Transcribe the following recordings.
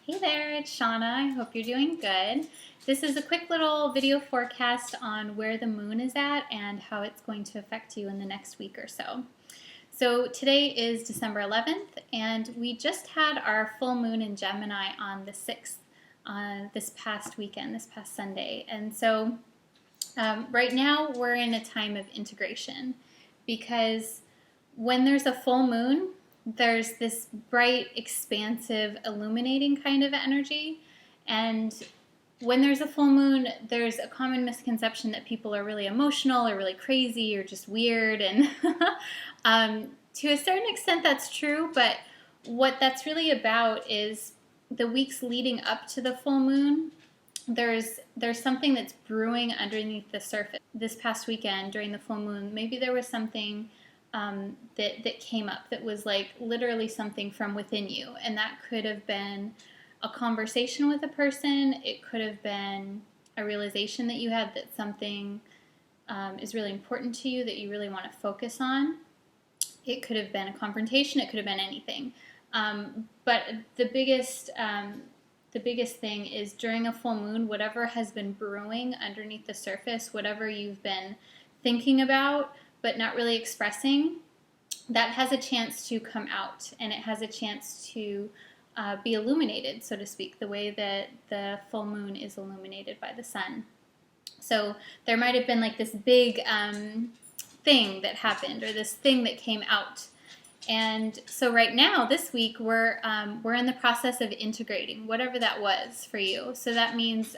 Hey there, it's Shauna. I hope you're doing good. This is a quick little video forecast on where the moon is at and how it's going to affect you in the next week or so. So today is December 11th, and we just had our full moon in Gemini on the 6th, this past weekend, this past Sunday. And so right now we're in a time of integration because when there's a full moon, there's this bright, expansive, illuminating kind of energy. And when there's a full moon, there's a common misconception that people are really emotional or really crazy or just weird. And to a certain extent, that's true. But what that's really about is the weeks leading up to the full moon. There's something that's brewing underneath the surface. This past weekend during the full moon, maybe there was something that came up that was like literally something from within you, and that could have been a conversation with a person. It could have been a realization that you had that something is really important to you that you really want to focus on. It could have been a confrontation. It could have been anything. But the biggest thing is during a full moon, whatever has been brewing underneath the surface, whatever you've been thinking about but not really expressing, that has a chance to come out, and it has a chance to be illuminated, so to speak, the way that the full moon is illuminated by the sun. So there might have been like this big thing that happened, or this thing that came out. And so right now, this week, we're in the process of integrating whatever that was for you. So that means,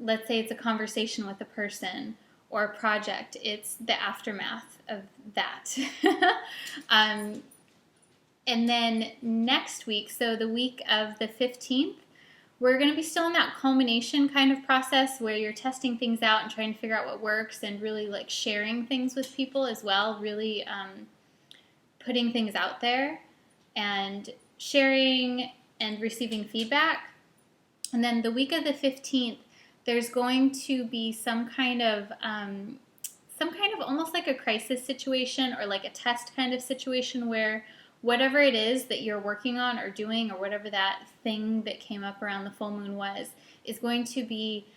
let's say it's a conversation with a person or a project. It's the aftermath of that. And then next week, so the week of the 15th, we're going to be still in that culmination kind of process where you're testing things out and trying to figure out what works, and really like sharing things with people as well, really putting things out there and sharing and receiving feedback. And then the week of the 15th, there's going to be some kind of almost like a crisis situation, or like a test kind of situation, where whatever it is that you're working on or doing, or whatever that thing that came up around the full moon was, is going to be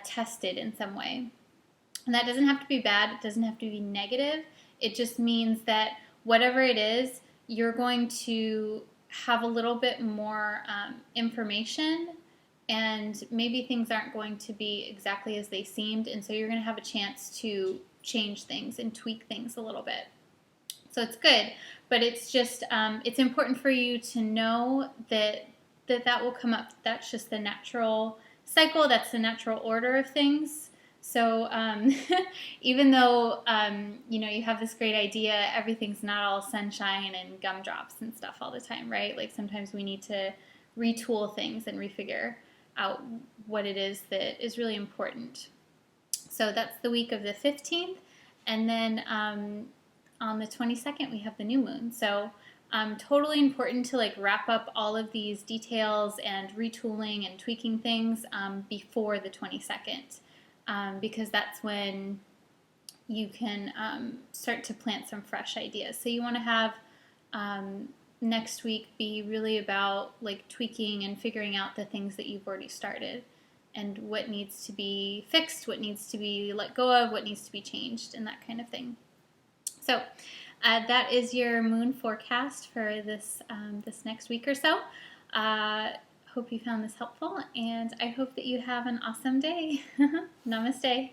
tested in some way. And that doesn't have to be bad. It doesn't have to be negative. It just means that whatever it is, you're going to have a little bit more information, and maybe things aren't going to be exactly as they seemed, and so you're going to have a chance to change things and tweak things a little bit. So it's good, but it's just it's important for you to know that will come up. That's just the natural cycle. That's the natural order of things. So even though you have this great idea, everything's not all sunshine and gumdrops and stuff all the time, right? Like sometimes we need to retool things and refigure out what it is that is really important. So that's the week of the 15th, and then on the 22nd we have the new moon. So totally important to like wrap up all of these details and retooling and tweaking things before the 22nd, because that's when you can start to plant some fresh ideas. So you want to have next week be really about like tweaking and figuring out the things that you've already started, and what needs to be fixed, what needs to be let go of, what needs to be changed, and that kind of thing. So that is your moon forecast for this next week or so. Hope you found this helpful, and I hope that you have an awesome day. Namaste.